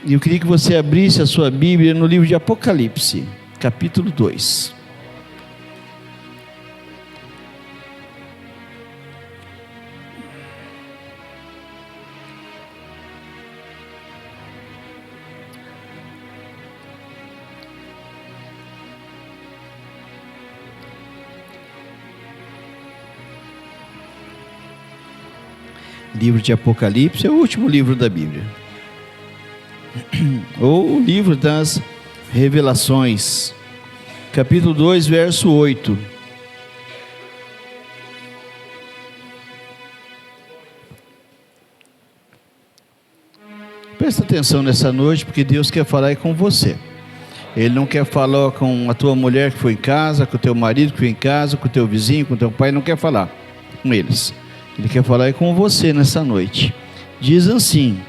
E eu queria que você abrisse a sua Bíblia no livro de Apocalipse, capítulo 2. Livro de Apocalipse é o último livro da Bíblia, ou o livro das revelações, capítulo 2, verso 8. Presta atenção nessa noite, porque Deus quer falar com você. Ele não quer falar com a tua mulher que foi em casa, com o teu marido que foi em casa, com o teu vizinho, com o teu pai, não quer falar com eles. Ele quer falar com você nessa noite. Diz assim: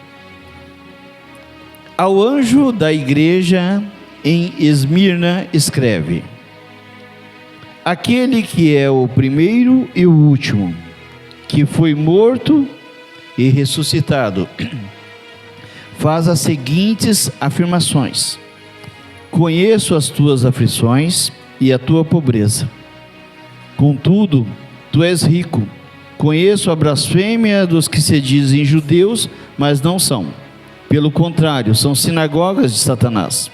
ao anjo da igreja em Esmirna escreve: aquele que é o primeiro e o último, que foi morto e ressuscitado, faz as seguintes afirmações: conheço as tuas aflições e a tua pobreza, contudo tu és rico. Conheço a blasfêmia dos que se dizem judeus, mas não são. Pelo contrário, são sinagogas de Satanás.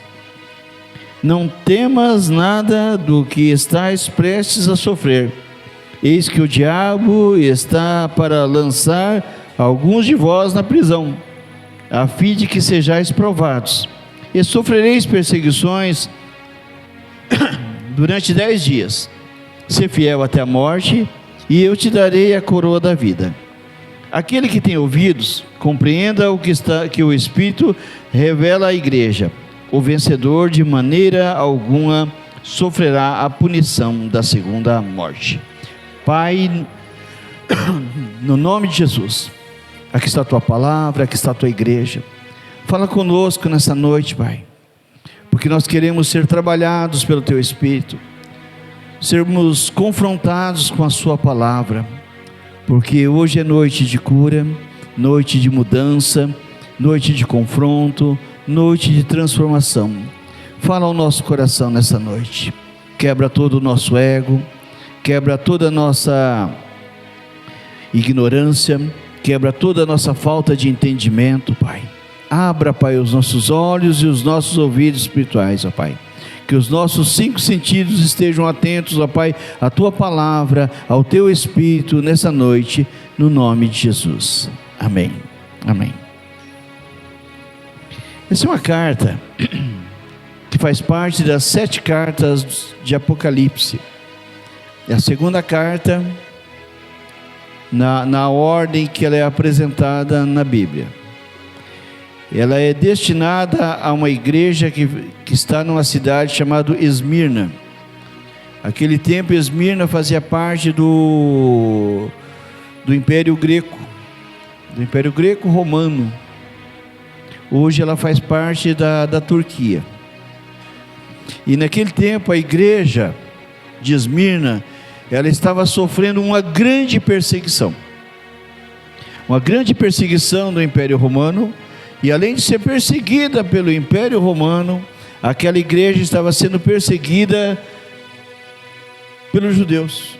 Não temas nada do que estás prestes a sofrer. Eis que o diabo está para lançar alguns de vós na prisão, a fim de que sejais provados. E sofrereis perseguições durante 10 dias. Ser fiel até a morte, e eu te darei a coroa da vida. Aquele que tem ouvidos, compreenda que o Espírito revela à igreja. O vencedor de maneira alguma sofrerá a punição da segunda morte. Pai, no nome de Jesus, aqui está a tua palavra, aqui está a tua igreja. Fala conosco nessa noite, Pai, porque nós queremos ser trabalhados pelo teu Espírito, sermos confrontados com a sua palavra, porque hoje é noite de cura, noite de mudança, noite de confronto, noite de transformação. Fala ao nosso coração nessa noite, quebra todo o nosso ego, quebra toda a nossa ignorância, quebra toda a nossa falta de entendimento, Pai. Abra, Pai, os nossos olhos e os nossos ouvidos espirituais, ó Pai. Que os nossos 5 sentidos estejam atentos, ó Pai, à Tua palavra, ao Teu Espírito, nessa noite, no nome de Jesus. Amém. Amém. Essa é uma carta que faz parte das 7 cartas de Apocalipse. É a segunda carta na ordem que ela é apresentada na Bíblia. Ela é destinada a uma igreja que está numa cidade chamada Esmirna. Aquele tempo Esmirna fazia parte do Império Greco, do Império Greco Romano. Hoje ela faz parte da Turquia. E naquele tempo a igreja de Esmirna, ela estava sofrendo uma grande perseguição. Uma grande perseguição do Império Romano. E além de ser perseguida pelo Império Romano, aquela igreja estava sendo perseguida pelos judeus.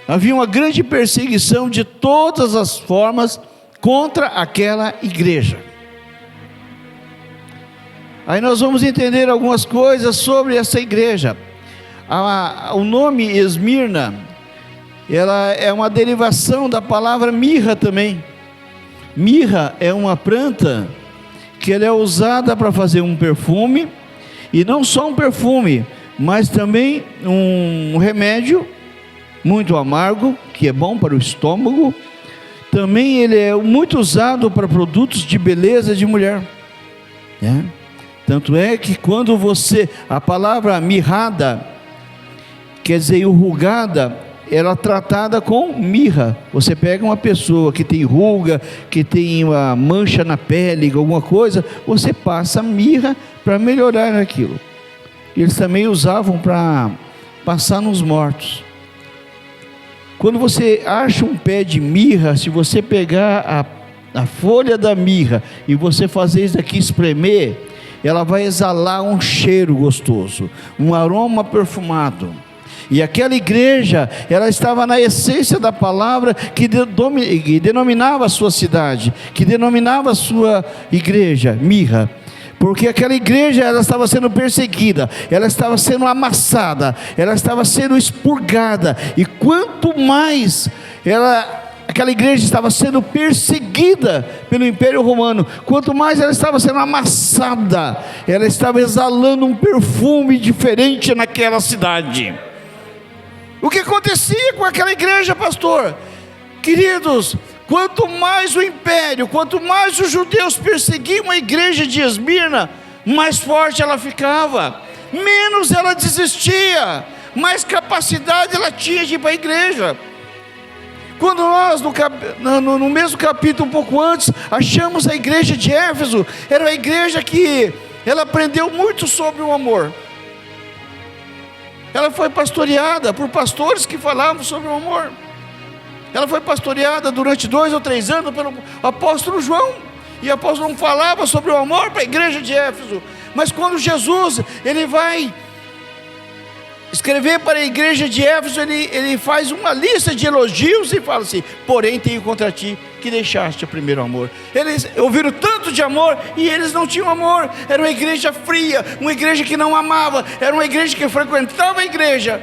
Havia uma grande perseguição de todas as formas contra aquela igreja. Aí nós vamos entender algumas coisas sobre essa igreja. O nome Esmirna, ela é uma derivação da palavra mirra também. Mirra é uma planta que ela é usada para fazer um perfume, e não só um perfume, mas também um remédio muito amargo, que é bom para o estômago. Também ele é muito usado para produtos de beleza de mulher, né? Tanto é que quando a palavra mirrada, quer dizer enrugada, ela é tratada com mirra. Você pega uma pessoa que tem ruga, que tem uma mancha na pele, alguma coisa, você passa mirra para melhorar aquilo. Eles também usavam para passar nos mortos. Quando você acha um pé de mirra, se você pegar a folha da mirra, e você fazer isso aqui, espremer, ela vai exalar um cheiro gostoso, um aroma perfumado. E aquela igreja, ela estava na essência da palavra que denominava a sua cidade, que denominava a sua igreja, mirra. Porque aquela igreja, ela estava sendo perseguida, ela estava sendo amassada, ela estava sendo expurgada. E quanto mais aquela igreja estava sendo perseguida pelo Império Romano, quanto mais ela estava sendo amassada, ela estava exalando um perfume diferente naquela cidade. O que acontecia com aquela igreja, pastor? Queridos, quanto mais o império, quanto mais os judeus perseguiam a igreja de Esmirna, mais forte ela ficava, menos ela desistia, mais capacidade ela tinha de ir para a igreja. Quando nós, no mesmo capítulo, um pouco antes, achamos a igreja de Éfeso, era uma igreja que ela aprendeu muito sobre o amor. Ela foi pastoreada por pastores que falavam sobre o amor. Ela foi pastoreada durante 2 ou 3 anos pelo apóstolo João. E o apóstolo João falava sobre o amor para a igreja de Éfeso. Mas quando Jesus, ele vai escrever para a igreja de Éfeso, ele faz uma lista de elogios e fala assim: porém tenho contra ti que deixaste o primeiro amor. Eles ouviram tanto de amor e eles não tinham amor. Era uma igreja fria, uma igreja que não amava, era uma igreja que frequentava a igreja,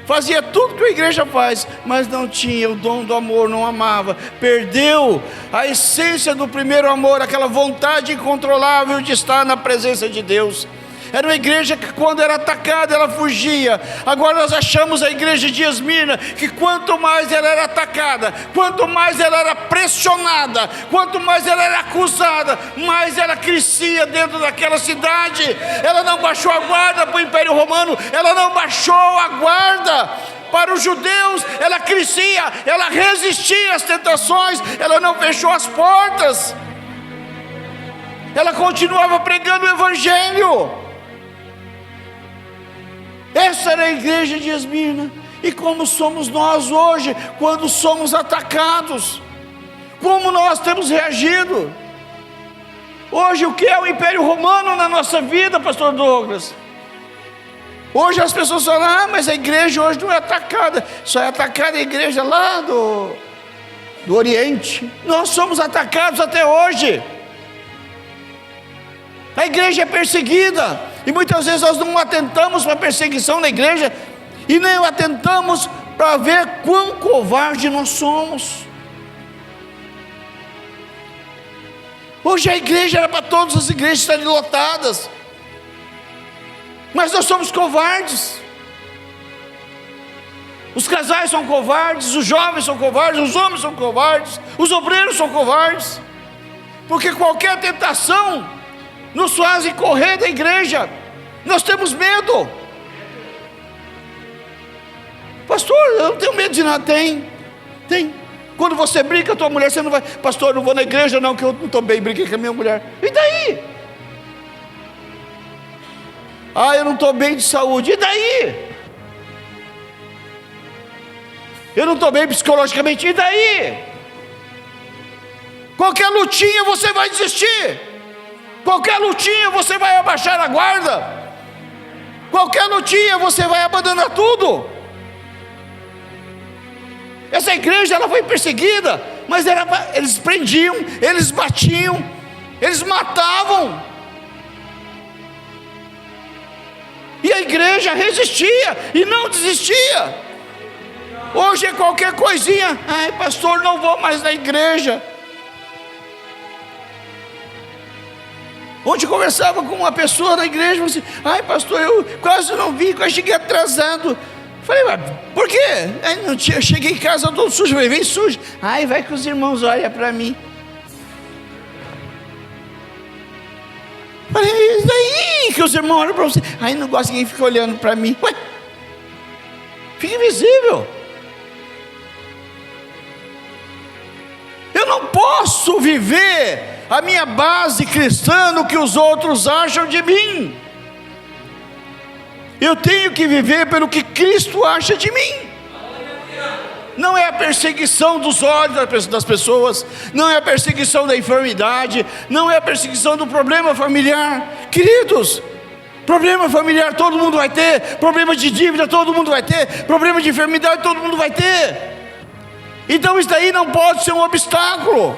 fazia tudo que a igreja faz, mas não tinha o dom do amor, não amava, perdeu a essência do primeiro amor, aquela vontade incontrolável de estar na presença de Deus. Era uma igreja que quando era atacada, ela fugia. Agora nós achamos a igreja de Esmirna, que quanto mais ela era atacada, quanto mais ela era pressionada, quanto mais ela era acusada, mais ela crescia dentro daquela cidade. Ela não baixou a guarda para o Império Romano, ela não baixou a guarda para os judeus, ela crescia, ela resistia às tentações, ela não fechou as portas, ela continuava pregando o evangelho. Essa era a igreja de Esmirna. E como somos nós hoje, quando somos atacados? Como nós temos reagido? Hoje, o que é o Império Romano na nossa vida, pastor Douglas? Hoje as pessoas falam: ah, mas a igreja hoje não é atacada, só é atacada a igreja lá do Oriente. Nós somos atacados até hoje. A igreja é perseguida, e muitas vezes nós não atentamos para a perseguição na igreja, e nem atentamos para ver quão covarde nós somos. Hoje a igreja era para todas as igrejas estarem lotadas, mas nós somos covardes. Os casais são covardes, os jovens são covardes, os homens são covardes, os obreiros são covardes, porque qualquer tentação nos fazem correr da igreja. Nós temos medo. Pastor, eu não tenho medo de nada. Tem. Quando você briga com a tua mulher, você não vai: pastor, eu não vou na igreja não, que eu não estou bem, briguei com a minha mulher. E daí? Ah, eu não estou bem de saúde. E daí? Eu não estou bem psicologicamente. E daí? Qualquer lutinha você vai desistir. Qualquer lutinha você vai abaixar a guarda. Qualquer lutinha você vai abandonar tudo. Essa igreja, ela foi perseguida, mas eles prendiam, eles batiam, eles matavam, e a igreja resistia e não desistia. Hoje é qualquer coisinha: ai, pastor, não vou mais na igreja. Ontem eu conversava com uma pessoa na igreja, falou assim: ai, pastor, eu quase não vim, quase cheguei atrasado. Falei: mas por quê? Aí não tinha, cheguei em casa todo sujo. Falei: vem sujo. Ai, vai que os irmãos olham para mim. Falei: e daí que os irmãos olham para você? Ai, não gosto que ninguém fique olhando para mim. Ué, fica invisível. Eu não posso viver a minha base cristã no que os outros acham de mim. Eu tenho que viver pelo que Cristo acha de mim. não é a perseguição dos olhos das pessoas, não é a perseguição da enfermidade, não é a perseguição do problema familiar. Queridos, problema familiar todo mundo vai ter, problema de dívida todo mundo vai ter, problema de enfermidade todo mundo vai ter. Então isso daí não pode ser um obstáculo.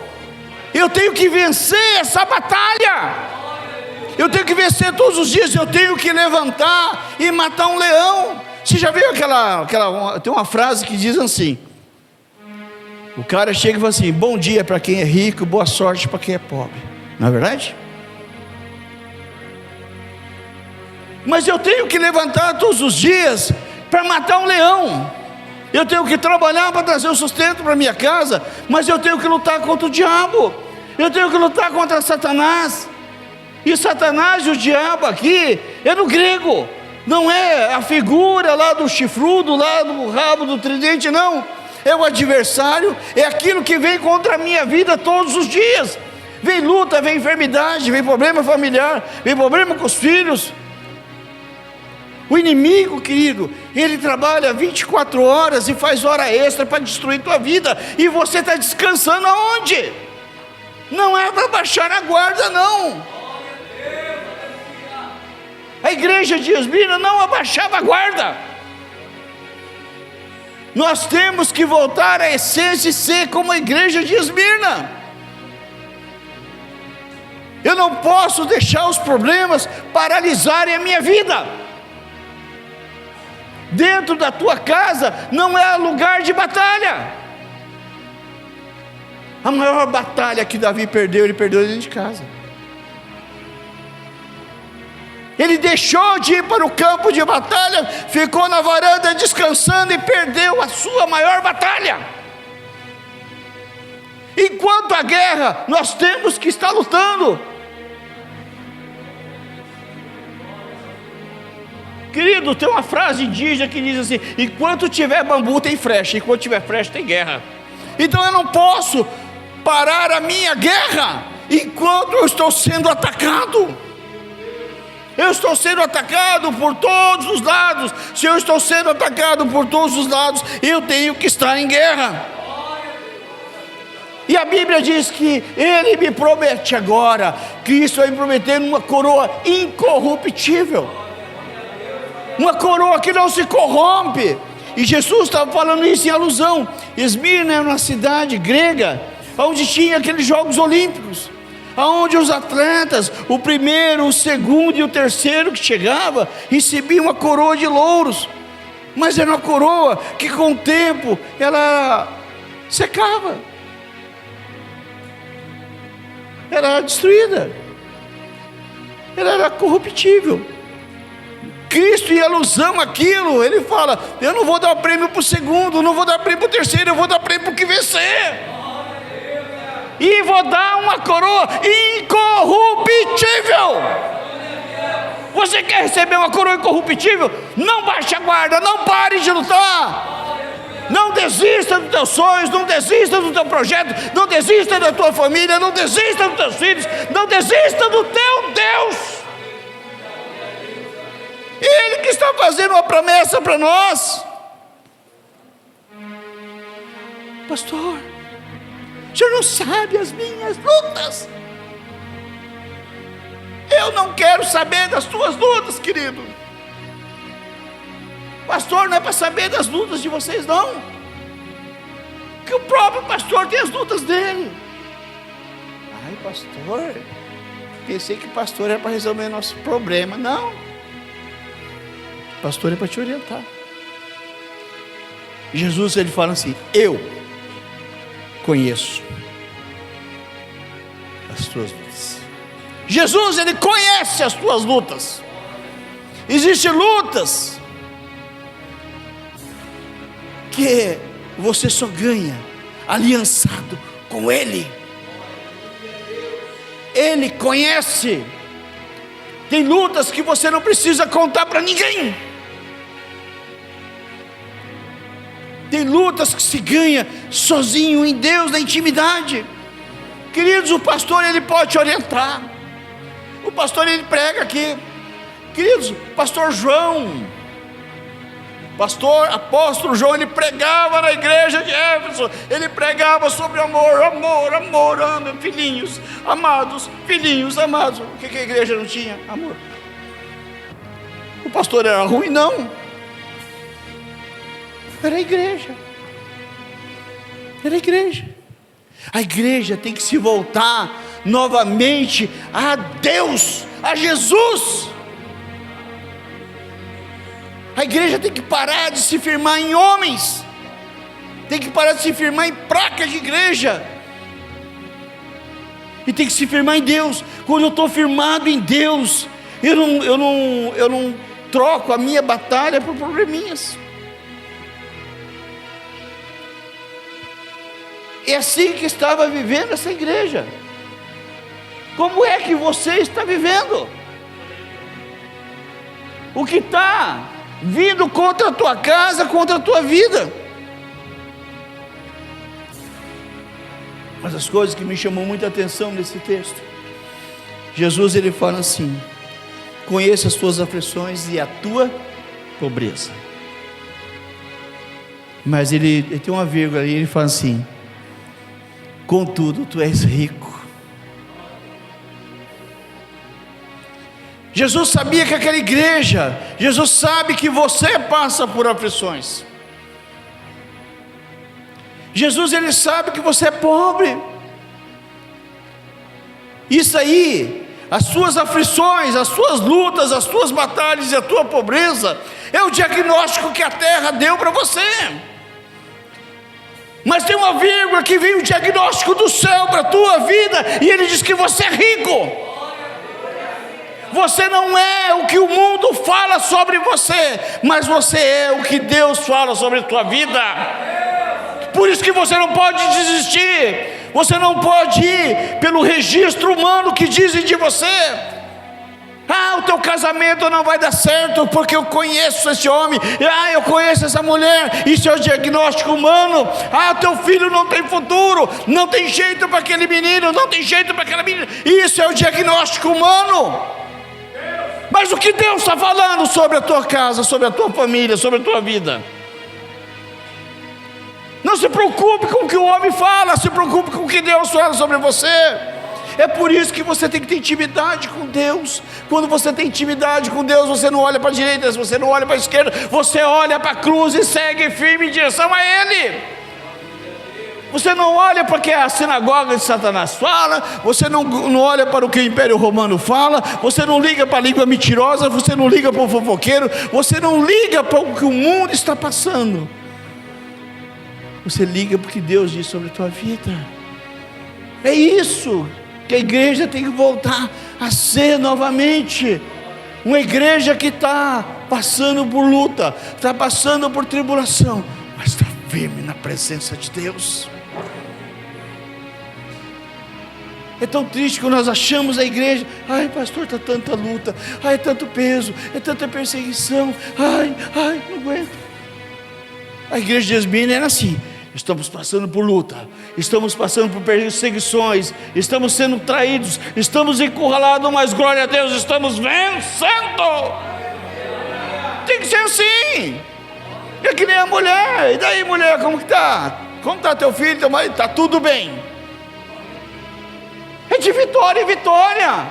Eu tenho que vencer essa batalha. Eu tenho que vencer todos os dias. Eu tenho que levantar e matar um leão. Você já viu tem uma frase que diz assim: o cara chega e fala assim: bom dia para quem é rico, boa sorte para quem é pobre. Não é verdade? Mas eu tenho que levantar todos os dias para matar um leão. Eu tenho que trabalhar para trazer o sustento para minha casa, mas eu tenho que lutar contra o diabo. Eu tenho que lutar contra Satanás. E Satanás e o diabo aqui é no grego, não é a figura lá do chifrudo, lá do rabo do tridente, não. É o adversário, é aquilo que vem contra a minha vida todos os dias. Vem luta, vem enfermidade, vem problema familiar, vem problema com os filhos. O inimigo, querido, ele trabalha 24 horas e faz hora extra para destruir tua vida. E você está descansando aonde? Não é para baixar a guarda, não. A igreja de Esmirna não abaixava a guarda. Nós temos que voltar à essência e ser como a igreja de Esmirna. Eu não posso deixar os problemas paralisarem a minha vida. Dentro da tua casa não é lugar de batalha. A maior batalha que Davi perdeu, ele perdeu dentro de casa. Ele deixou de ir para o campo de batalha, ficou na varanda descansando e perdeu a sua maior batalha. Enquanto a guerra, nós temos que estar lutando. Querido, tem uma frase indígena que diz assim: enquanto tiver bambu tem flecha, enquanto tiver flecha tem guerra. Então eu não posso parar a minha guerra enquanto eu estou sendo atacado. Eu estou sendo atacado por todos os lados. Se eu estou sendo atacado por todos os lados, eu tenho que estar em guerra. E a Bíblia diz que Ele me promete agora, Cristo vai me prometer uma coroa incorruptível, uma coroa que não se corrompe. E Jesus estava falando isso em alusão. Esmirna é uma cidade grega, onde tinha aqueles Jogos Olímpicos, onde os atletas, o primeiro, o segundo e o terceiro que chegava, recebiam uma coroa de louros. Mas era uma coroa que com o tempo ela secava, ela era destruída, ela era corruptível. Cristo, em alusão àquilo, Ele fala: eu não vou dar prêmio para o segundo, não vou dar prêmio para o terceiro, eu vou dar prêmio para o que vencer. E vou dar uma coroa incorruptível. Você quer receber uma coroa incorruptível? Não baixe a guarda, não pare de lutar. Não desista dos teus sonhos, não desista do teu projeto, não desista da tua família, não desista dos teus filhos, não desista do teu Deus. Ele que está fazendo uma promessa para nós. Pastor, o senhor não sabe as minhas lutas. Eu não quero saber das tuas lutas, querido. Pastor, não é para saber das lutas de vocês, não. Que o próprio pastor tem as lutas dele. Ai, pastor, pensei que pastor era para resolver nosso problema. Não, pastor é para te orientar. Jesus, ele fala assim: eu conheço as tuas lutas. Jesus, ele conhece as tuas lutas. Existem lutas que você só ganha aliançado com Ele. Ele conhece. Tem lutas que você não precisa contar para ninguém. Tem lutas que se ganha sozinho em Deus, na intimidade. Queridos, o pastor, ele pode te orientar. O pastor, ele prega aqui. Queridos, pastor João, Pastor, apóstolo João, ele pregava na igreja de Éfeso, ele pregava sobre amor, amor, amor, amor, filhinhos amados, filhinhos amados. O que a igreja não tinha? Amor. O pastor era ruim? Não. Era a igreja. Era a igreja. A igreja tem que se voltar novamente a Deus, a Jesus. A igreja tem que parar de se firmar em homens, tem que parar de se firmar em placas de igreja, e tem que se firmar em Deus. Quando eu estou firmado em Deus, eu não troco a minha batalha por probleminhas. É assim que estava vivendo essa igreja. Como é que você está vivendo? O que está vindo contra a tua casa, contra a tua vida? Mas as coisas que me chamou muita atenção nesse texto, Jesus ele fala assim: conheça as tuas aflições e a tua pobreza. Mas ele tem uma vírgula ali, ele fala assim: contudo tu és rico. Jesus sabia que aquela igreja, Jesus sabe que você passa por aflições. Jesus ele sabe que você é pobre. Isso aí, as suas aflições, as suas lutas, as suas batalhas e a tua pobreza, é o diagnóstico que a terra deu para você. Mas tem uma vírgula que vem o diagnóstico do céu para a tua vida, e ele diz que você é rico. Você não é o que o mundo fala sobre você, mas você é o que Deus fala sobre a tua vida. Por isso que você não pode desistir, você não pode ir pelo registro humano que dizem de você. Ah, o teu casamento não vai dar certo porque eu conheço esse homem. Ah, eu conheço essa mulher. Isso é o diagnóstico humano. Ah, teu filho não tem futuro, não tem jeito para aquele menino, não tem jeito para aquela menina. Isso é o diagnóstico humano. Mas o que Deus está falando sobre a tua casa, sobre a tua família, sobre a tua vida? Não se preocupe com o que o homem fala, se preocupe com o que Deus fala sobre você. É por isso que você tem que ter intimidade com Deus. Quando você tem intimidade com Deus, você não olha para a direita, você não olha para a esquerda, você olha para a cruz e segue firme em direção a Ele. Você não olha para o que a sinagoga de Satanás fala, você não olha para o que o Império Romano fala, você não liga para a língua mentirosa, você não liga para o fofoqueiro, você não liga para o que o mundo está passando. Você liga porque Deus diz sobre a tua vida. É isso que a igreja tem que voltar a ser novamente. Uma igreja que está passando por luta, está passando por tribulação, mas está firme na presença de Deus. É tão triste quando nós achamos a igreja: ai pastor, está tanta luta, ai é tanto peso, é tanta perseguição, ai não aguento. A igreja de Esmirna era assim: estamos passando por luta, estamos passando por perseguições, estamos sendo traídos, estamos encurralados, mas glória a Deus, estamos vencendo. Tem que ser assim. É que nem a mulher. E daí, mulher, como que está? Como está teu filho, teu marido? Está tudo bem. É de vitória em vitória.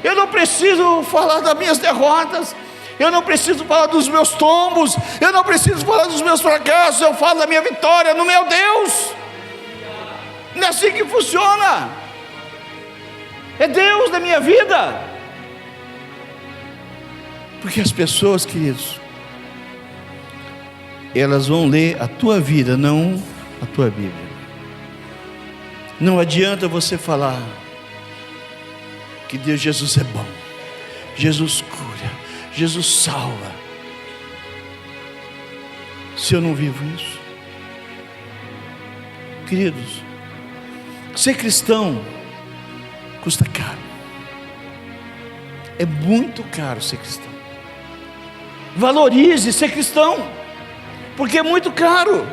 Eu não preciso falar das minhas derrotas, eu não preciso falar dos meus tombos, eu não preciso falar dos meus fracassos. Eu falo da minha vitória no meu Deus. Não é assim que funciona. É Deus na minha vida. Porque as pessoas, queridos, elas vão ler a tua vida, não a tua Bíblia. Não adianta você falar que Deus, Jesus é bom, Jesus cura, Jesus salva, se eu não vivo isso. Queridos, ser cristão custa caro. É muito caro ser cristão. Valorize ser cristão, porque é muito caro.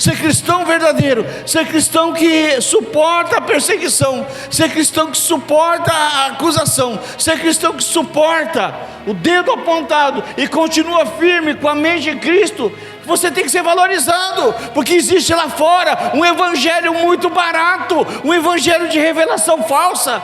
Ser cristão verdadeiro, ser cristão que suporta a perseguição, ser cristão que suporta a acusação, ser cristão que suporta o dedo apontado e continua firme com a mente de Cristo. Você tem que ser valorizado, porque existe lá fora um evangelho muito barato, um evangelho de revelação falsa,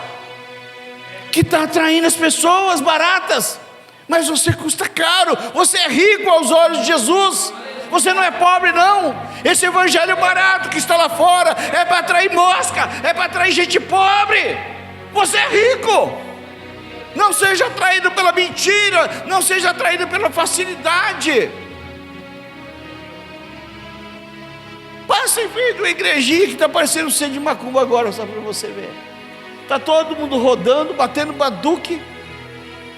que está atraindo as pessoas baratas, mas você custa caro, você é rico aos olhos de Jesus. Você não é pobre não. Esse evangelho barato que está lá fora é para atrair mosca, é para atrair gente pobre. Você é rico. Não seja atraído pela mentira, não seja atraído pela facilidade. Passa em frente de uma igrejinha que está parecendo ser de macumba agora, só para você ver. Está todo mundo rodando, batendo baduque,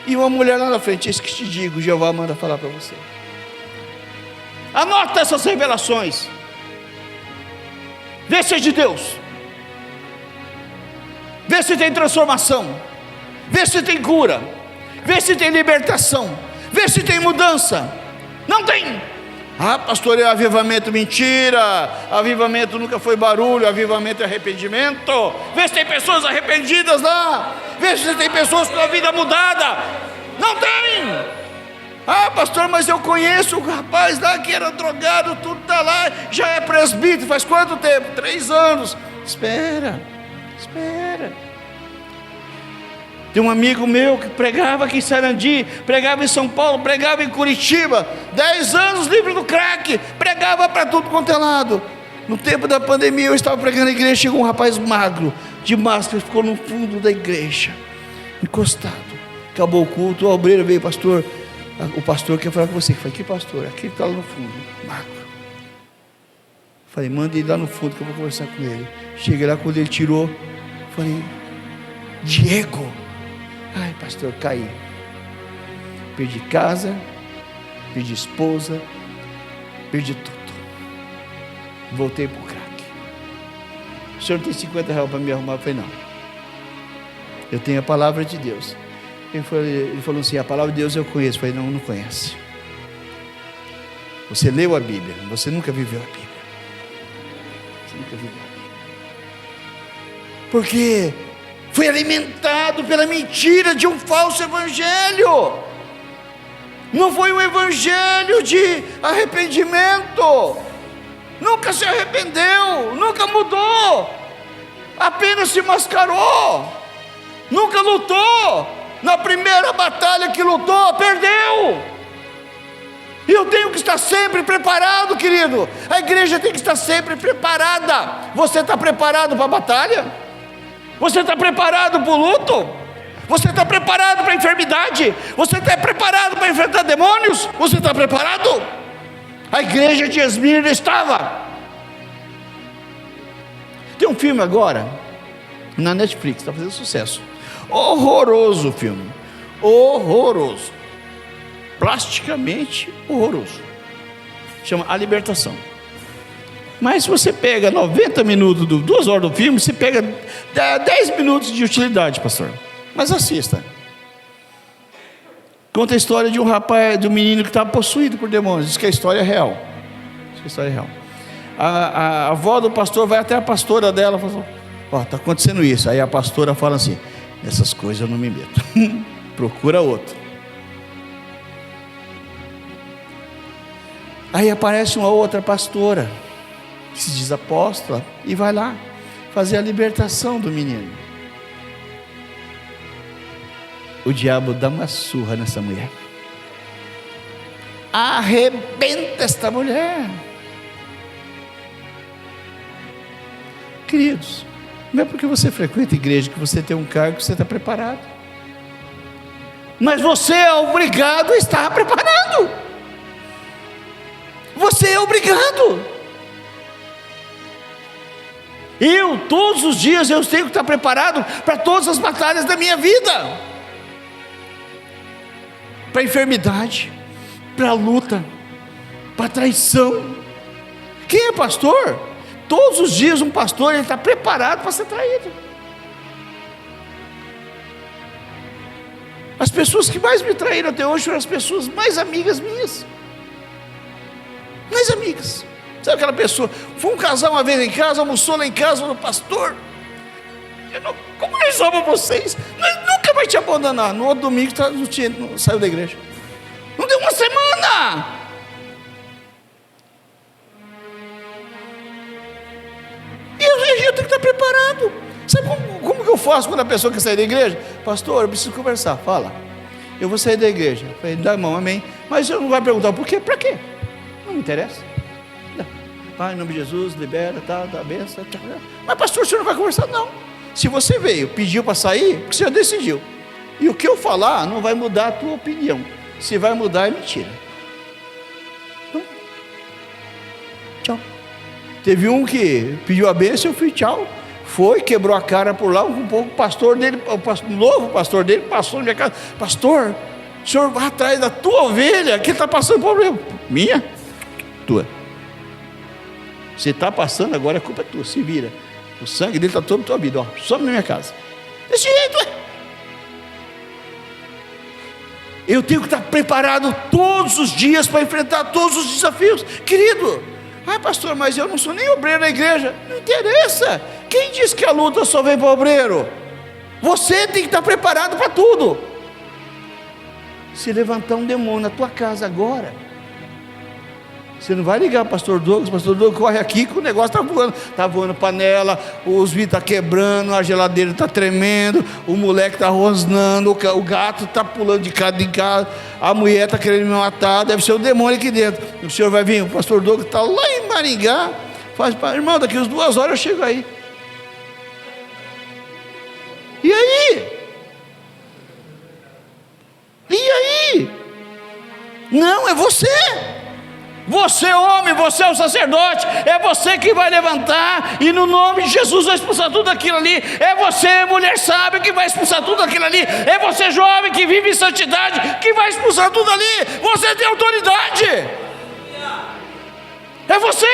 e uma mulher lá na frente. Isso que te digo, Jeová manda falar para você. Anota essas revelações. Vê se é de Deus. Vê se tem transformação. Vê se tem cura. Vê se tem libertação. Vê se tem mudança. Não tem. Ah, pastor, é avivamento. Mentira. Avivamento nunca foi barulho. Avivamento é arrependimento. Vê se tem pessoas arrependidas lá. Vê se tem pessoas com a vida mudada. Não tem. Ah, pastor, mas eu conheço o rapaz lá que era drogado, tudo está lá, já é presbítero, faz quanto tempo? 3 anos. Espera. Tem um amigo meu que pregava aqui em Sarandi, pregava em São Paulo, pregava em Curitiba, 10 anos livre do crack, pregava para tudo quanto é lado. No tempo da pandemia eu estava pregando na igreja, chegou um rapaz magro, de máscara, ficou no fundo da igreja, encostado. Acabou o culto, o obreiro veio, pastor, o pastor quer falar com você. Eu falei, que pastor? Aquele que está lá no fundo, magro. Falei, manda ele lá no fundo que eu vou conversar com ele. Cheguei lá, quando ele tirou, falei, Diego. Ai, pastor, caí. Perdi casa, perdi esposa, perdi tudo. Voltei para o crack. O senhor tem 50 reais para me arrumar? Eu falei, não. Eu tenho a palavra de Deus. Ele falou assim, a palavra de Deus eu conheço. Eu falei, não conhece. Você leu a Bíblia, você nunca viveu a Bíblia. Você nunca viveu a Bíblia. Porque foi alimentado pela mentira de um falso evangelho. Não foi um evangelho de arrependimento. Nunca se arrependeu, nunca mudou, apenas se mascarou, nunca lutou. Na primeira batalha que lutou, perdeu. E eu tenho que estar sempre preparado, querido. A igreja tem que estar sempre preparada. Você está preparado para a batalha? Você está preparado para o luto? Você está preparado para a enfermidade? Você está preparado para enfrentar demônios? Você está preparado? A igreja de Esmirna estava. Tem um filme agora na Netflix, está fazendo sucesso. Horroroso o filme, horroroso, plasticamente horroroso, chama A Libertação. Mas se você pega 90 minutos, 2 horas do filme, você pega 10 minutos de utilidade, pastor. Mas assista. Conta a história de um rapaz, de um menino que estava possuído por demônios. Diz que a história é real. Diz que a história é real. A avó do pastor vai até a pastora dela e fala: ó, está acontecendo isso. Aí a pastora fala assim: essas coisas eu não me meto. Procura outro. Aí aparece uma outra pastora, que se diz apóstola, e vai lá fazer a libertação do menino. O diabo dá uma surra nessa mulher. Arrebenta esta mulher. Queridos, não é porque você frequenta a igreja que você tem um cargo que você está preparado. Mas você é obrigado a estar preparado. Você é obrigado. Todos os dias, eu tenho que estar preparado para todas as batalhas da minha vida. Para a enfermidade, para a luta, para a traição. Quem é pastor? Todos os dias um pastor, ele está preparado para ser traído. As pessoas que mais me traíram até hoje foram as pessoas mais amigas minhas. Mais amigas. Sabe aquela pessoa, foi um casal uma vez em casa, almoçou lá em casa no pastor, como eles amam vocês, nós nunca vai te abandonar. No outro domingo saiu da igreja, não deu uma semana. E eu tenho que estar preparado. Sabe como que eu faço quando a pessoa quer sair da igreja? Pastor, eu preciso conversar. Fala, eu vou sair da igreja. Eu falei, dá a mão, amém. Mas eu não vai perguntar por quê, para quê? Não me interessa. Não. Pai, em nome de Jesus, libera, tá, dá a benção. Tá. Mas pastor, o senhor não vai conversar? Não. Se você veio, pediu para sair, porque você já decidiu. E o que eu falar não vai mudar a tua opinião. Se vai mudar, é mentira. Então, tchau. Teve um que pediu a bênção, eu fui tchau. Foi, quebrou a cara por lá, um pouco o pastor dele, o novo pastor dele, passou na minha casa. Pastor, o senhor vai atrás da tua ovelha, que está passando problema. Minha? Tua. Você está passando, agora a culpa é tua, se vira. O sangue dele está todo na tua vida, ó, some na minha casa. Desse jeito, eu tenho que estar preparado todos os dias para enfrentar todos os desafios. Querido, pastor, mas eu não sou nem obreiro na igreja. Não interessa. Quem diz que a luta só vem para o obreiro? Você tem que estar preparado para tudo. Se levantar um demônio na tua casa agora, você não vai ligar para o pastor Douglas corre aqui que o negócio está voando panela, os vidros estão quebrando, a geladeira está tremendo, o moleque está rosnando, o gato está pulando de casa em casa, a mulher está querendo me matar, deve ser o demônio aqui dentro. O senhor vai vir, o pastor Douglas está lá em Maringá, irmão, daqui umas 2 horas eu chego aí. E aí? Não, é você. Você homem, você é o sacerdote, é você que vai levantar e no nome de Jesus vai expulsar tudo aquilo ali. É você, mulher sábia, que vai expulsar tudo aquilo ali. É você, jovem, que vive em santidade, que vai expulsar tudo ali. Você tem autoridade. É você.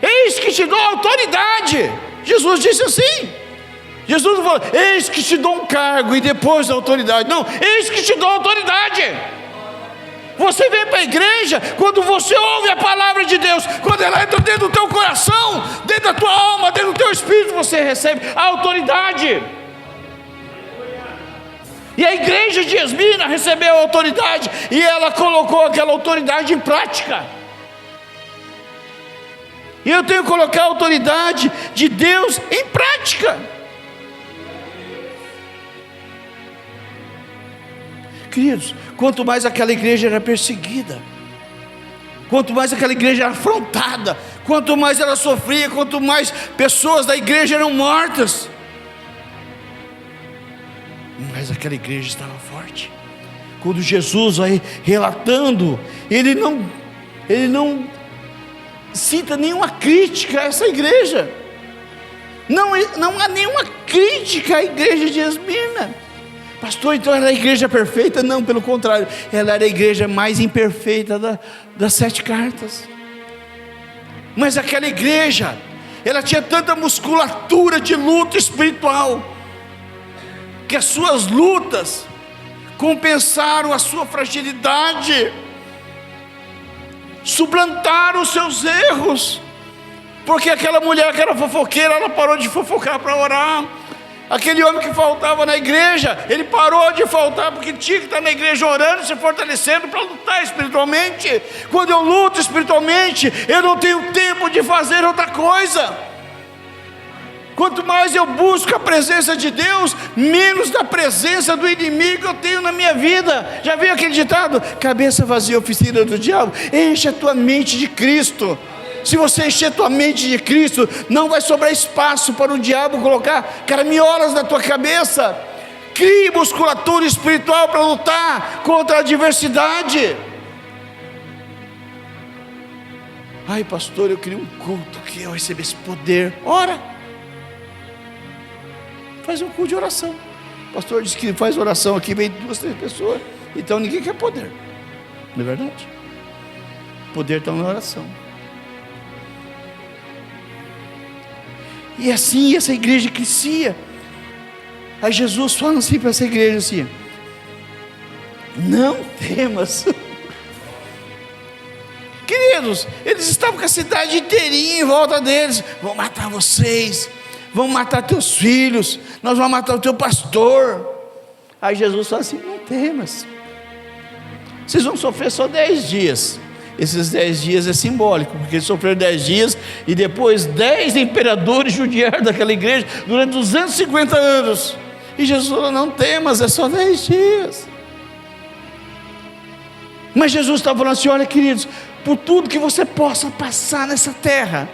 Eis que te dou autoridade. Jesus disse assim. Jesus não falou, eis que te dou um cargo e depois a autoridade. Não, eis que te dou autoridade. Você vem para a igreja, quando você ouve a palavra de Deus, quando ela entra dentro do teu coração, dentro da tua alma, dentro do teu espírito, você recebe a autoridade. E a igreja de Esmirna recebeu a autoridade, e ela colocou aquela autoridade em prática. E eu tenho que colocar a autoridade de Deus em prática. Queridos, quanto mais aquela igreja era perseguida, quanto mais aquela igreja era afrontada, quanto mais ela sofria, quanto mais pessoas da igreja eram mortas, mas aquela igreja estava forte. Quando Jesus vai relatando, ele não cita nenhuma crítica a essa igreja, não há nenhuma crítica à igreja de Esmirna. Pastor, então era a igreja perfeita? Não, pelo contrário, ela era a igreja mais imperfeita das 7 cartas. Mas aquela igreja, ela tinha tanta musculatura de luta espiritual, que as suas lutas compensaram a sua fragilidade, suplantaram os seus erros, porque aquela mulher que era fofoqueira, ela parou de fofocar para orar. Aquele homem que faltava na igreja, ele parou de faltar porque tinha que estar na igreja orando, se fortalecendo para lutar espiritualmente. Quando eu luto espiritualmente, eu não tenho tempo de fazer outra coisa. Quanto mais eu busco a presença de Deus, menos da presença do inimigo eu tenho na minha vida. Já viu aquele ditado? Cabeça vazia, oficina do diabo. Enche a tua mente de Cristo. Se você encher a tua mente de Cristo, não vai sobrar espaço para o diabo colocar caraminholas na tua cabeça. Crie musculatura espiritual para lutar contra a adversidade. Ai pastor, eu queria um culto que eu recebesse poder. Ora, faz um culto de oração. O pastor disse que faz oração aqui, vem 2, 3 pessoas, então ninguém quer poder, não é verdade? O poder está na oração. E assim essa igreja crescia. Aí Jesus fala assim para essa igreja assim: não temas. Querido, queridos, eles estavam com a cidade inteirinha em volta deles. Vão matar vocês, vão matar teus filhos, nós vamos matar o teu pastor. Aí Jesus fala assim: não temas, vocês vão sofrer só 10 dias. Esses 10 dias é simbólico, porque eles sofreram 10 dias, e depois 10 imperadores judiaram daquela igreja durante 250 anos. E Jesus falou: não temas, é só 10 dias. Mas Jesus está falando assim: olha, queridos, por tudo que você possa passar nessa terra,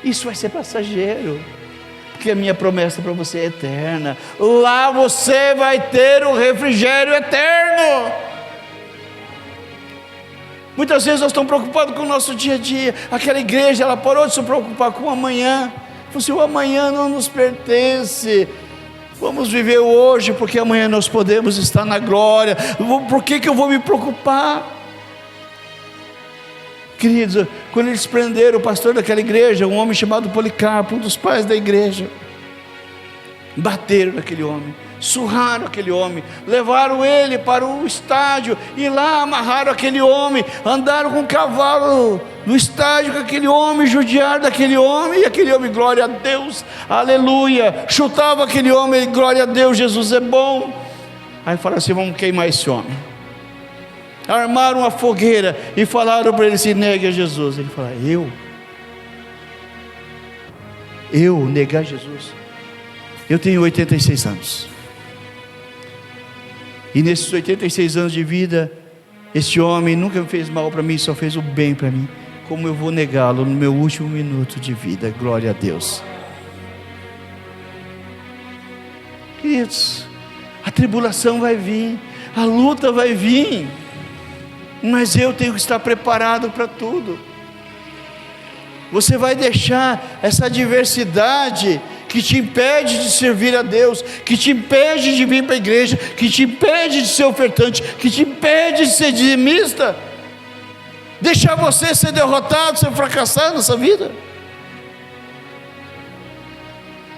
isso vai ser passageiro, porque a minha promessa para você é eterna. Lá você vai ter o refrigério eterno. Muitas vezes nós estamos preocupados com o nosso dia a dia. Aquela igreja, ela parou de se preocupar com o amanhã. Falou assim: o amanhã não nos pertence, vamos viver hoje, porque amanhã nós podemos estar na glória. Por que eu vou me preocupar? Queridos, quando eles prenderam o pastor daquela igreja, um homem chamado Policarpo, um dos pais da igreja, bateram naquele homem, surraram aquele homem, levaram ele para o estádio, e lá amarraram aquele homem, andaram com um cavalo no estádio com aquele homem, judiaram daquele homem, e aquele homem, glória a Deus, aleluia, chutava aquele homem, glória a Deus, Jesus é bom. Aí falaram assim: vamos queimar esse homem. Armaram uma fogueira e falaram para ele: se negue a Jesus. Ele falou: eu negar Jesus? Eu tenho 86 anos, e nesses 86 anos de vida, este homem nunca fez mal para mim, só fez o bem para mim. Como eu vou negá-lo no meu último minuto de vida? Glória a Deus. Queridos, a tribulação vai vir, a luta vai vir, mas eu tenho que estar preparado para tudo. Você vai deixar essa adversidade que te impede de servir a Deus, que te impede de vir para a igreja, que te impede de ser ofertante, que te impede de ser dizimista, deixar você ser derrotado, ser fracassado nessa vida?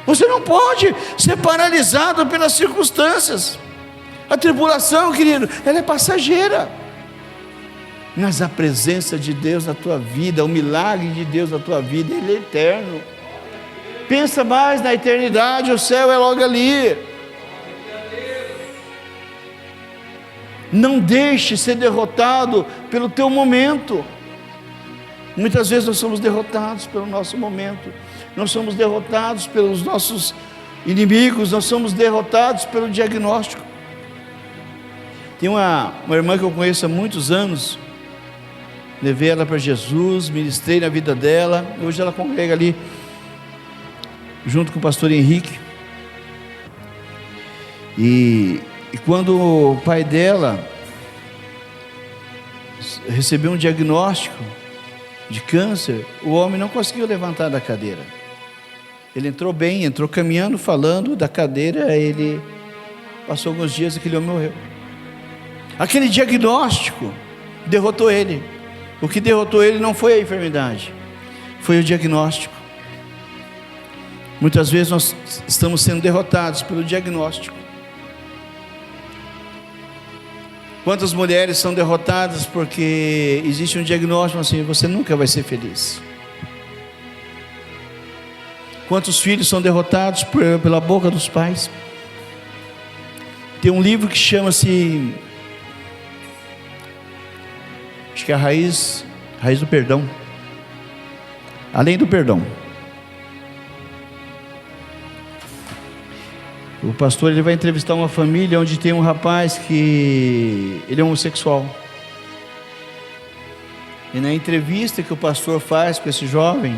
Você não pode ser paralisado pelas circunstâncias. A tribulação, querido, ela é passageira, mas a presença de Deus na tua vida, o milagre de Deus na tua vida, ele é eterno. Pensa mais na eternidade, o céu é logo ali. Não deixe ser derrotado pelo teu momento. Muitas vezes nós somos derrotados pelo nosso momento, nós somos derrotados pelos nossos inimigos, nós somos derrotados pelo diagnóstico. Tem uma irmã que eu conheço há muitos anos, levei ela para Jesus, ministrei na vida dela, hoje ela congrega ali junto com o pastor Henrique. E quando o pai dela recebeu um diagnóstico de câncer, o homem não conseguiu levantar da cadeira. Ele entrou bem, entrou caminhando, falando da cadeira, ele passou alguns dias e aquele homem morreu. Aquele diagnóstico derrotou ele. O que derrotou ele não foi a enfermidade, foi o diagnóstico. Muitas vezes nós estamos sendo derrotados pelo diagnóstico. Quantas mulheres são derrotadas porque existe um diagnóstico assim: você nunca vai ser feliz. Quantos filhos são derrotados pela boca dos pais? Tem um livro que chama-se, acho que é a raiz do perdão, além do perdão. O pastor, ele vai entrevistar uma família onde tem um rapaz que ele é homossexual. E na entrevista que o pastor faz com esse jovem,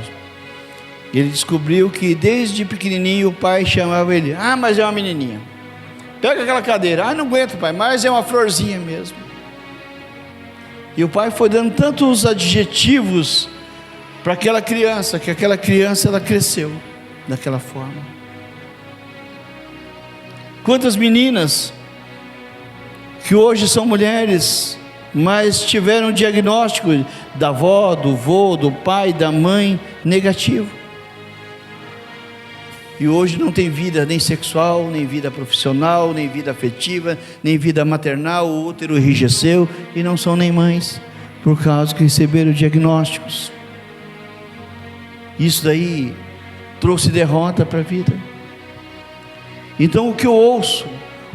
ele descobriu que desde pequenininho o pai chamava ele: ah, mas é uma menininha, pega aquela cadeira, ah, não aguento, pai, mas é uma florzinha mesmo. E o pai foi dando tantos adjetivos para aquela criança, que aquela criança, ela cresceu daquela forma. Quantas meninas que hoje são mulheres, mas tiveram um diagnóstico da avó, do vô, do pai, da mãe negativo, e hoje não tem vida nem sexual, nem vida profissional, nem vida afetiva, nem vida maternal. O útero enrijeceu e não são nem mães. por causa que receberam diagnósticos. Isso daí trouxe derrota para a vida. Então o que eu ouço,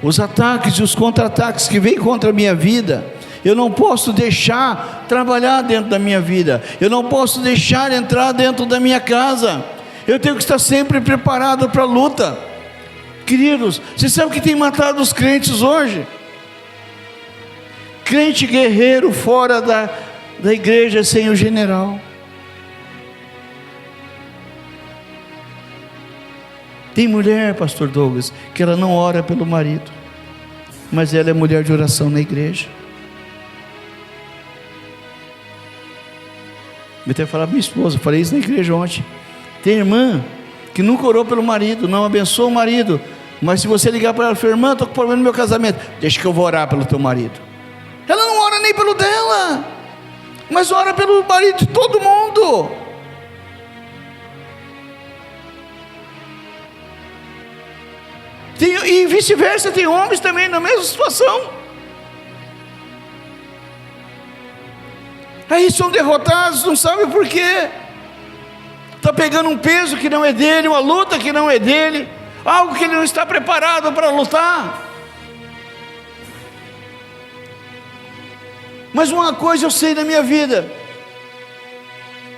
os ataques e os contra-ataques que vêm contra a minha vida, eu não posso deixar trabalhar dentro da minha vida, eu não posso deixar entrar dentro da minha casa, eu tenho que estar sempre preparado para a luta. Queridos, você sabe o que tem matado os crentes hoje? Crente guerreiro fora da igreja sem o general. Tem mulher, pastor Douglas, que ela não ora pelo marido, mas ela é mulher de oração na igreja. Eu até falar para minha esposa, falei isso na igreja ontem. Tem irmã que nunca orou pelo marido, não abençoou o marido, mas se você ligar para ela e falar: irmã, estou com problema no meu casamento, deixa que eu vou orar pelo teu marido. Ela não ora nem pelo dela, mas ora pelo marido de todo mundo. E vice-versa, tem homens também na mesma situação. Aí são derrotados, não sabem por quê. Está pegando um peso que não é dele, uma luta que não é dele, algo que ele não está preparado para lutar. Mas uma coisa eu sei na minha vida: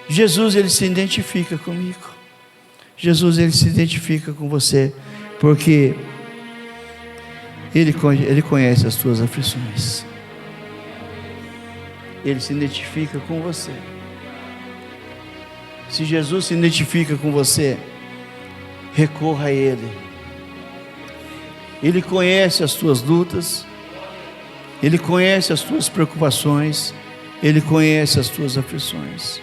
Jesus, ele se identifica comigo. Jesus, ele se identifica com você, porque ele conhece as tuas aflições. Ele se identifica com você. Se Jesus se identifica com você, recorra a Ele. Ele conhece as tuas lutas, Ele conhece as tuas preocupações, Ele conhece as tuas aflições.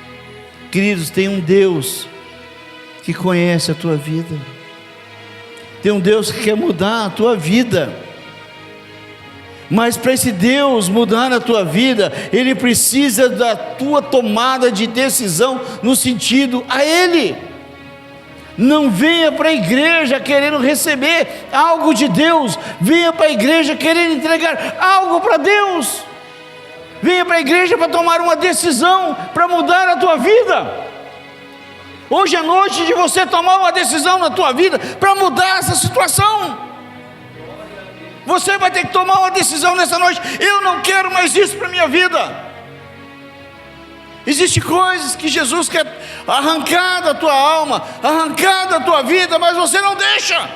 Queridos, tem um Deus que conhece a tua vida, tem um Deus que quer mudar a tua vida. Mas para esse Deus mudar a tua vida, Ele precisa da tua tomada de decisão no sentido a Ele. Não venha para a igreja querendo receber algo de Deus, venha para a igreja querendo entregar algo para Deus. Venha para a igreja para tomar uma decisão, para mudar a tua vida. Hoje é noite de você tomar uma decisão na tua vida, para mudar essa situação. Você vai ter que tomar uma decisão nessa noite: eu não quero mais isso para a minha vida. Existem coisas que Jesus quer arrancar da tua alma, arrancar da tua vida, mas você não deixa.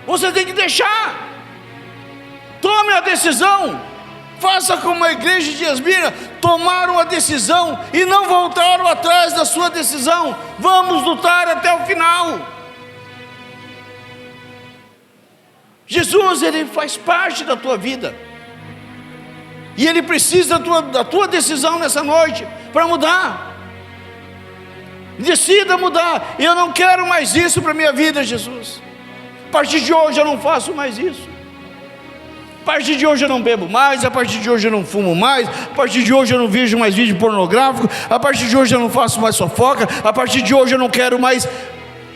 Você tem que deixar. Tome a decisão. Faça como a igreja de Esmirna, tomaram uma decisão e não voltaram atrás da sua decisão. Vamos lutar até o final. Jesus, Ele faz parte da tua vida, e Ele precisa da tua decisão nessa noite, para mudar. Decida mudar. Eu não quero mais isso para a minha vida, Jesus. A partir de hoje eu não faço mais isso. A partir de hoje eu não bebo mais. A partir de hoje eu não fumo mais. A partir de hoje eu não vejo mais vídeo pornográfico. A partir de hoje eu não faço mais fofoca. A partir de hoje eu não quero mais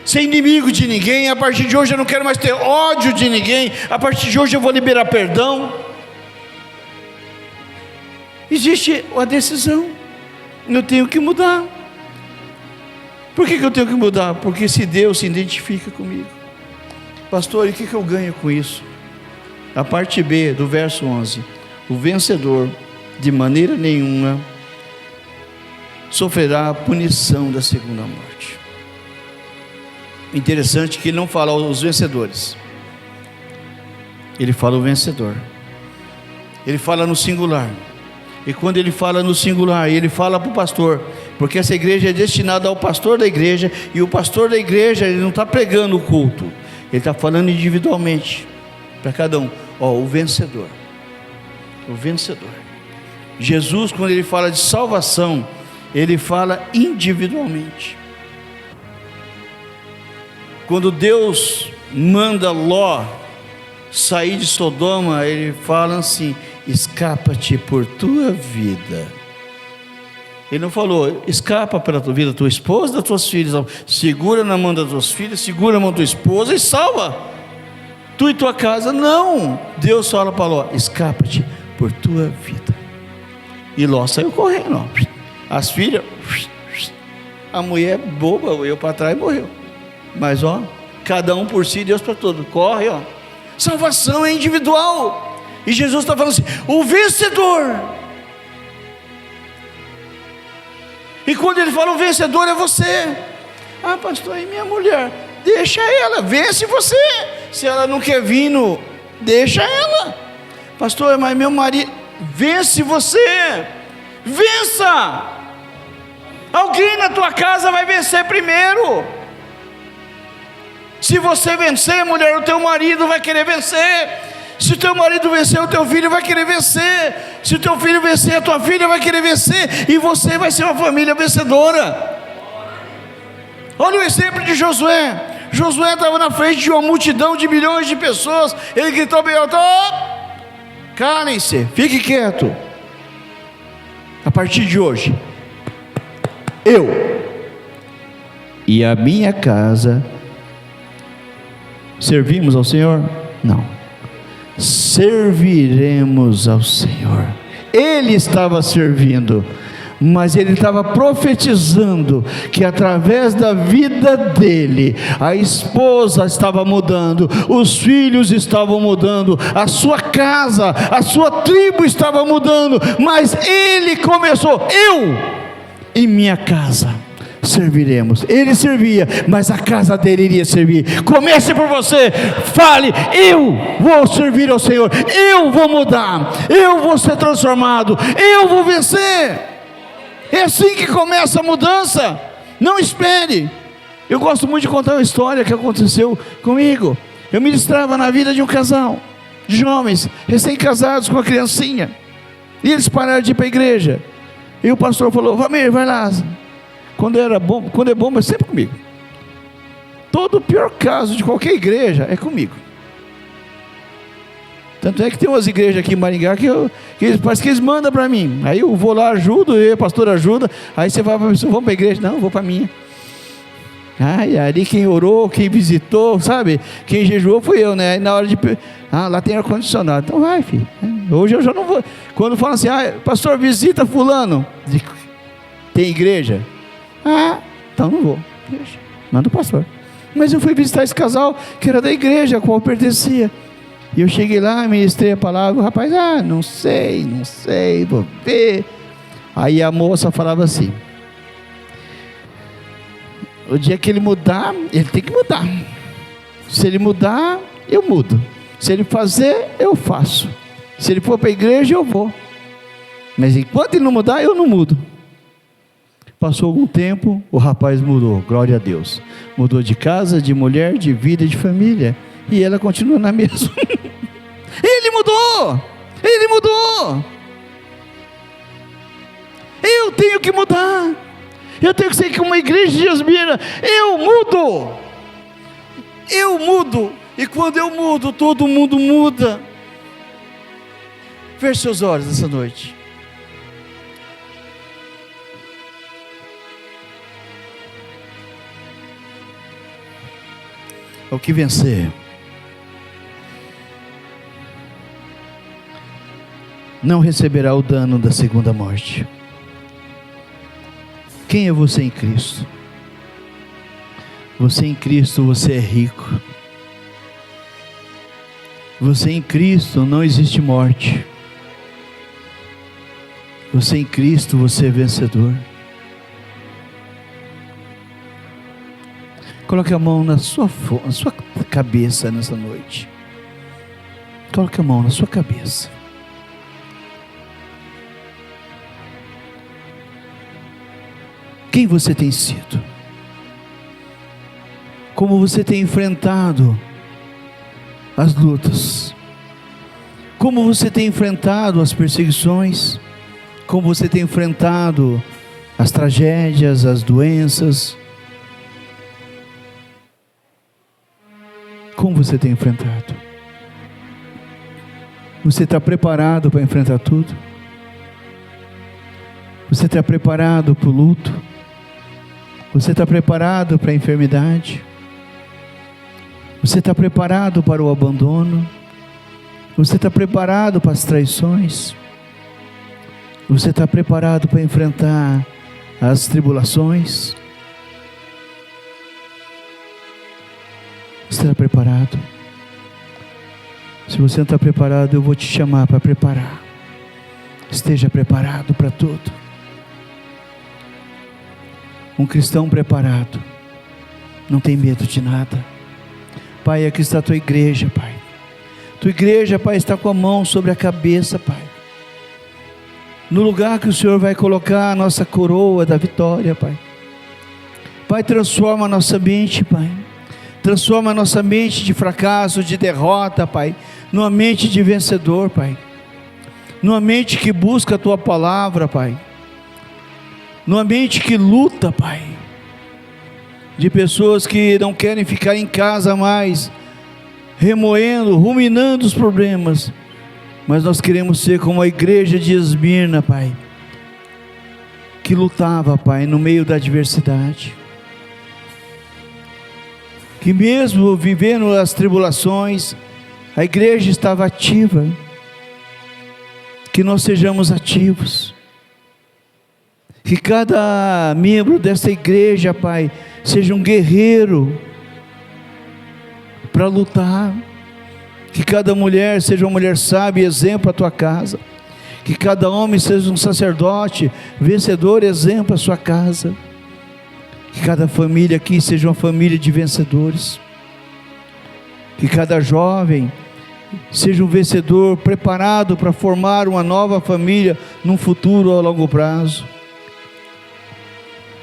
ser inimigo de ninguém. A partir de hoje eu não quero mais ter ódio de ninguém. A partir de hoje eu vou liberar perdão. Existe a decisão. Eu tenho que mudar. Por que eu tenho que mudar? Porque se Deus se identifica comigo. Pastor, e o que eu ganho com isso? A parte B do verso 11: o vencedor de maneira nenhuma sofrerá a punição da segunda morte. Interessante que ele não fala os vencedores, ele fala o vencedor. Ele fala no singular. E quando ele fala no singular, ele fala para o pastor, porque essa igreja é destinada ao pastor da igreja, e o pastor da igreja, ele não está pregando o culto, ele está falando individualmente para cada um. O vencedor, o vencedor. Jesus, quando ele fala de salvação, ele fala individualmente. Quando Deus manda Ló sair de Sodoma, ele fala assim: escapa-te por tua vida. Ele não falou: escapa pela tua vida, tua esposa, das tuas filhas. Segura na mão das tuas filhas, segura na mão da tua esposa e salva tu e tua casa. Não, Deus fala para Ló: escapa-te por tua vida. E Ló saiu correndo, ó. As filhas, a mulher boba, eu para trás, morreu. Mas ó, cada um por si, Deus para todos. Corre, ó. Salvação é individual. E Jesus está falando assim: o vencedor. E quando ele fala o vencedor é você. Ah, pastor, e minha mulher? Deixa ela, vence você. Se ela não quer vir, deixa ela. Pastor, mas meu marido, vence você. Vença. Alguém na tua casa vai vencer primeiro. Se você vencer, mulher, o teu marido vai querer vencer. Se o teu marido vencer, o teu filho vai querer vencer. Se o teu filho vencer, a tua filha vai querer vencer. E você vai ser uma família vencedora. Olha o exemplo de Josué. Josué estava na frente de uma multidão de milhões de pessoas. Ele gritou bem alto: calem-se, fique quieto. A partir de hoje, eu e a minha casa servimos ao Senhor? Não. Serviremos ao Senhor. Ele estava servindo, mas ele estava profetizando que através da vida dele, a esposa estava mudando, os filhos estavam mudando, a sua casa, a sua tribo estava mudando, mas ele começou: eu e minha casa serviremos. Ele servia, mas a casa dele iria servir. Comece por você, fale: eu vou servir ao Senhor, eu vou mudar, eu vou ser transformado, eu vou vencer. É assim que começa a mudança. Não espere. Eu gosto muito de contar uma história que aconteceu comigo. Eu ministrava na vida de um casal de jovens recém-casados com uma criancinha, e eles pararam de ir para a igreja, e o pastor falou: Valmir, vai lá. Quando é bom, é sempre comigo. Todo o pior caso de qualquer igreja é comigo. Tanto é que tem umas igrejas aqui em Maringá que parece que eles mandam para mim. Aí eu vou lá, ajudo, eu e a pastora ajuda. Aí você vai para a pessoa: vamos para a igreja? Não, vou para a minha. Ai, ali quem orou, quem visitou, sabe? Quem jejuou fui eu, né? Aí na hora de... lá tem ar-condicionado. Então vai, filho. Hoje eu já não vou. Quando falam assim: pastor, visita fulano. Tem igreja? Então não vou. Deixa, manda o pastor. Mas eu fui visitar esse casal que era da igreja a qual eu pertencia. E eu cheguei lá, ministrei a palavra. O rapaz: não sei, vou ver. Aí a moça falava assim: o dia que ele mudar, ele tem que mudar. Se ele mudar, eu mudo. Se ele fazer, eu faço. Se ele for para a igreja, eu vou. Mas enquanto ele não mudar, eu não mudo. Passou algum tempo, o rapaz mudou, glória a Deus. Mudou de casa, de mulher, de vida, de família. E ela continua na mesma. Ele mudou! Ele mudou! Eu tenho que mudar. Eu tenho que ser como uma igreja de Esmirna. Eu mudo. Eu mudo. E quando eu mudo, todo mundo muda. Feche seus olhos essa noite. O que vencer não receberá o dano da segunda morte. Quem é você em Cristo? Você em Cristo, você é rico. Você em Cristo não existe morte. Você em Cristo, você é vencedor. Coloque a mão na sua cabeça nessa noite. Coloque a mão na sua cabeça. Quem você tem sido? Como você tem enfrentado as lutas? Como você tem enfrentado as perseguições? Como você tem enfrentado as tragédias, as doenças? Como você tem enfrentado? Você está preparado para enfrentar tudo? Você está preparado para o luto? Você está preparado para a enfermidade? Você está preparado para o abandono? Você está preparado para as traições? Você está preparado para enfrentar as tribulações? Você está preparado? Se você não está preparado, eu vou te chamar para preparar. Esteja preparado para tudo. Um cristão preparado não tem medo de nada. Pai, aqui está a tua igreja, Pai. Tua igreja, Pai, está com a mão sobre a cabeça, Pai. No lugar que o Senhor vai colocar a nossa coroa da vitória, Pai. Pai, transforma a nossa mente, Pai. Transforma a nossa mente de fracasso, de derrota, Pai, numa mente de vencedor, Pai. Numa mente que busca a tua palavra, Pai. Numa mente que luta, Pai. De pessoas que não querem ficar em casa mais, remoendo, ruminando os problemas, mas nós queremos ser como a igreja de Esmirna, Pai, que lutava, Pai, no meio da adversidade, que mesmo vivendo as tribulações, a igreja estava ativa. Que nós sejamos ativos, que cada membro dessa igreja, Pai, seja um guerreiro para lutar, que cada mulher seja uma mulher sábia, exemplo à tua casa, que cada homem seja um sacerdote, vencedor, exemplo à sua casa, que cada família aqui seja uma família de vencedores, que cada jovem seja um vencedor, preparado para formar uma nova família num futuro a longo prazo.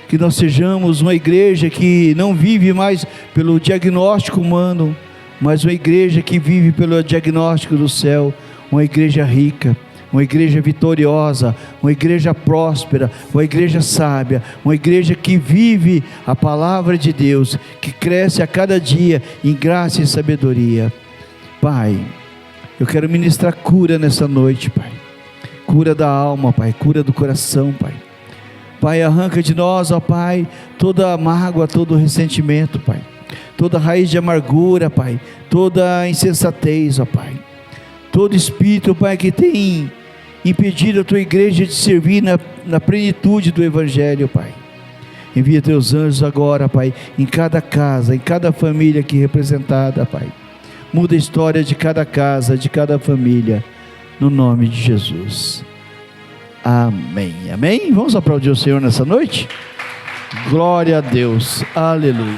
Que nós sejamos uma igreja que não vive mais pelo diagnóstico humano, mas uma igreja que vive pelo diagnóstico do céu, uma igreja rica, uma igreja vitoriosa, uma igreja próspera, uma igreja sábia, uma igreja que vive a palavra de Deus, que cresce a cada dia em graça e sabedoria. Pai, eu quero ministrar cura nessa noite, Pai, cura da alma, Pai, cura do coração, Pai. Pai, arranca de nós, ó Pai, toda mágoa, todo ressentimento, Pai, toda raiz de amargura, Pai, toda insensatez, ó Pai, todo espírito, Pai, que tem impedido a tua igreja de servir na plenitude do Evangelho, Pai. Envia teus anjos agora, Pai, em cada casa, em cada família aqui representada, Pai. Muda a história de cada casa, de cada família, no nome de Jesus. Amém, amém. Vamos aplaudir o Senhor nessa noite? Glória a Deus, aleluia.